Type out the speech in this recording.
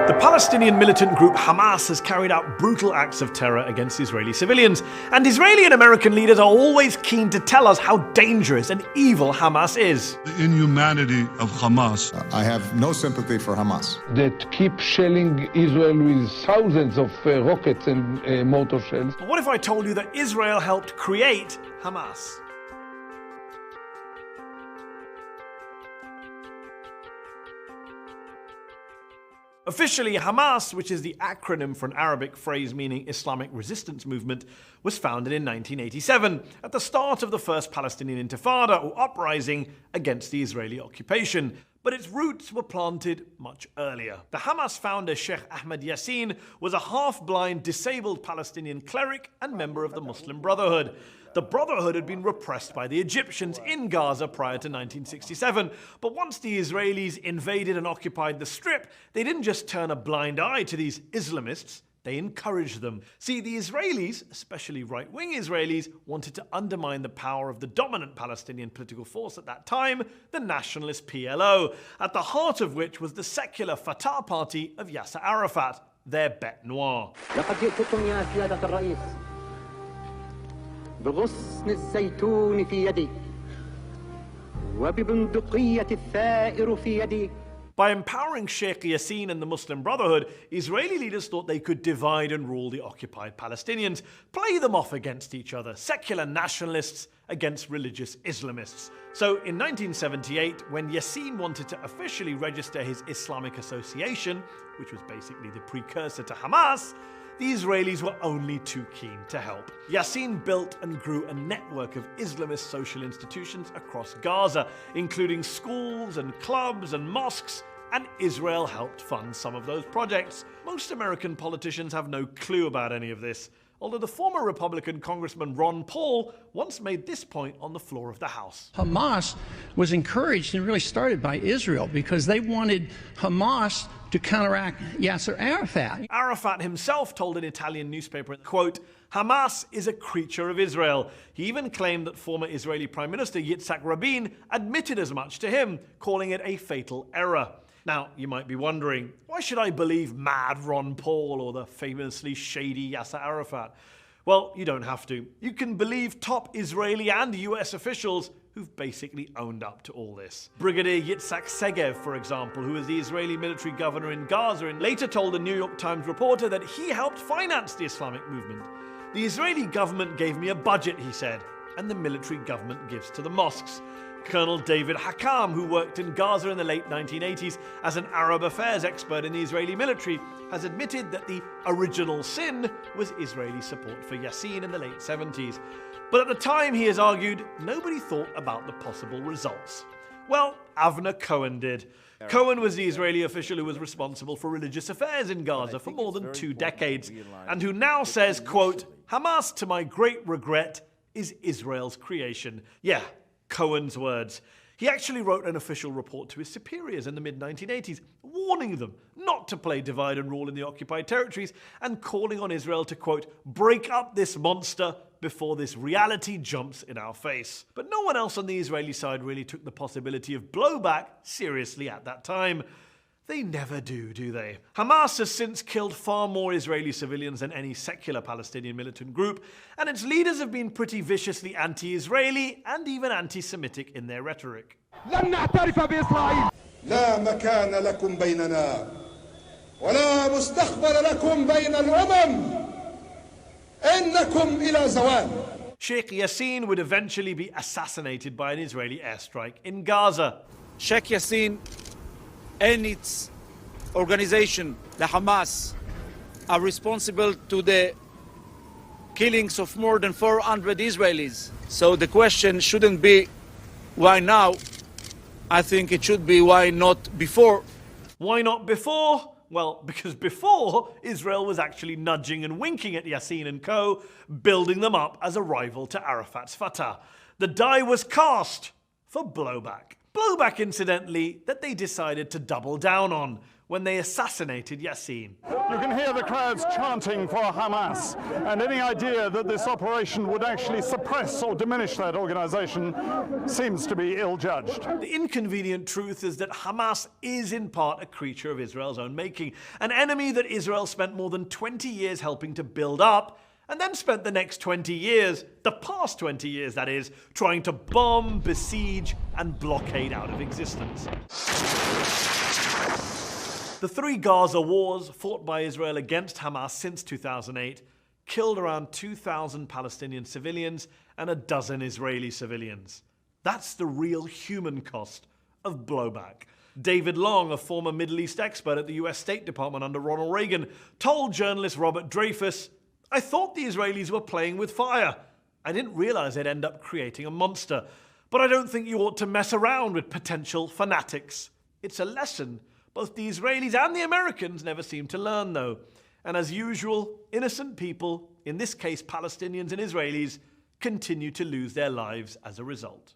The Palestinian militant group Hamas has carried out brutal acts of terror against Israeli civilians, and Israeli and American leaders are always keen to tell us how dangerous and evil Hamas is. The inhumanity of Hamas. I have no sympathy for Hamas. That keep shelling Israel with thousands of rockets and mortar shells. But what if I told you that Israel helped create Hamas? Officially, Hamas, which is the acronym for an Arabic phrase meaning Islamic Resistance Movement, was founded in 1987, at the start of the first Palestinian Intifada, or uprising, against the Israeli occupation. But its roots were planted much earlier. The Hamas founder Sheikh Ahmed Yassin was a half-blind, disabled Palestinian cleric and member of the Muslim Brotherhood. The Brotherhood had been repressed by the Egyptians in Gaza prior to 1967, but once the Israelis invaded and occupied the Strip, they didn't just turn a blind eye to these Islamists, they encouraged them. See, the Israelis, especially right-wing Israelis, wanted to undermine the power of the dominant Palestinian political force at that time, the nationalist PLO, at the heart of which was the secular Fatah party of Yasser Arafat, their bête noire. بغصن الزيتون في يدي وببندقية الثائر في يدي. By empowering Sheikh Yassin and the Muslim Brotherhood, Israeli leaders thought they could divide and rule the occupied Palestinians, play them off against each other, secular nationalists against religious Islamists. So in 1978, when Yassin wanted to officially register his Islamic Association, which was basically the precursor to Hamas, the Israelis were only too keen to help. Yassin built and grew a network of Islamist social institutions across Gaza, including schools and clubs and mosques, and Israel helped fund some of those projects. Most American politicians have no clue about any of this, although the former Republican Congressman Ron Paul once made this point on the floor of the House. Hamas was encouraged and really started by Israel because they wanted Hamas to counteract Yasser Arafat. Arafat himself told an Italian newspaper, quote, Hamas is a creature of Israel. He even claimed that former Israeli Prime Minister Yitzhak Rabin admitted as much to him, calling it a fatal error. Now, you might be wondering, why should I believe mad Ron Paul or the famously shady Yasser Arafat? Well, you don't have to. You can believe top Israeli and US officials who've basically owned up to all this. Brigadier Yitzhak Segev, for example, who was the Israeli military governor in Gaza, and later told a New York Times reporter that he helped finance the Islamic movement. The Israeli government gave me a budget, he said, and the military government gives to the mosques. Colonel David Hakam, who worked in Gaza in the late 1980s as an Arab affairs expert in the Israeli military, has admitted that the original sin was Israeli support for Yassin in the late 70s. But at the time, he has argued, nobody thought about the possible results. Well, Avner Cohen did. Cohen was the Israeli official who was responsible for religious affairs in Gaza for more than 2 decades, and who now says, quote, Hamas, to my great regret, is Israel's creation. Yeah, Cohen's words. He actually wrote an official report to his superiors in the mid-1980s, warning them not to play divide and rule in the occupied territories and calling on Israel to, quote, break up this monster before this reality jumps in our face. But no one else on the Israeli side really took the possibility of blowback seriously at that time. They never do they? Hamas has since killed far more Israeli civilians than any secular Palestinian militant group, and its leaders have been pretty viciously anti-Israeli and even anti-Semitic in their rhetoric. لن نعترف بإسرائيل. لا مكان لكم بيننا ولا مستقبل لكم بين الأمم إنكم إلى زوال. Sheikh Yassin would eventually be assassinated by an Israeli airstrike in Gaza. Sheikh Yassin and its organization, the Hamas, are responsible to the killings of more than 400 Israelis. So the question shouldn't be why now. I think it should be why not before. Why not before? Well, because before, Israel was actually nudging and winking at Yassin and co., building them up as a rival to Arafat's Fatah. The die was cast for blowback. Blowback, incidentally, that they decided to double down on when they assassinated Yassin. You can hear the crowds chanting for Hamas, and any idea that this operation would actually suppress or diminish that organization seems to be ill-judged. The inconvenient truth is that Hamas is in part a creature of Israel's own making, an enemy that Israel spent more than 20 years helping to build up, and then spent the next 20 years, the past 20 years that is, trying to bomb, besiege, and blockade out of existence. The 3 Gaza wars fought by Israel against Hamas since 2008 killed around 2,000 Palestinian civilians and a dozen Israeli civilians. That's the real human cost of blowback. David Long, a former Middle East expert at the US State Department under Ronald Reagan, told journalist Robert Dreyfus, "I thought the Israelis were playing with fire. I didn't realize they'd end up creating a monster. But I don't think you ought to mess around with potential fanatics. It's a lesson both the Israelis and the Americans never seem to learn, though. And as usual, innocent people, in this case Palestinians and Israelis, continue to lose their lives as a result."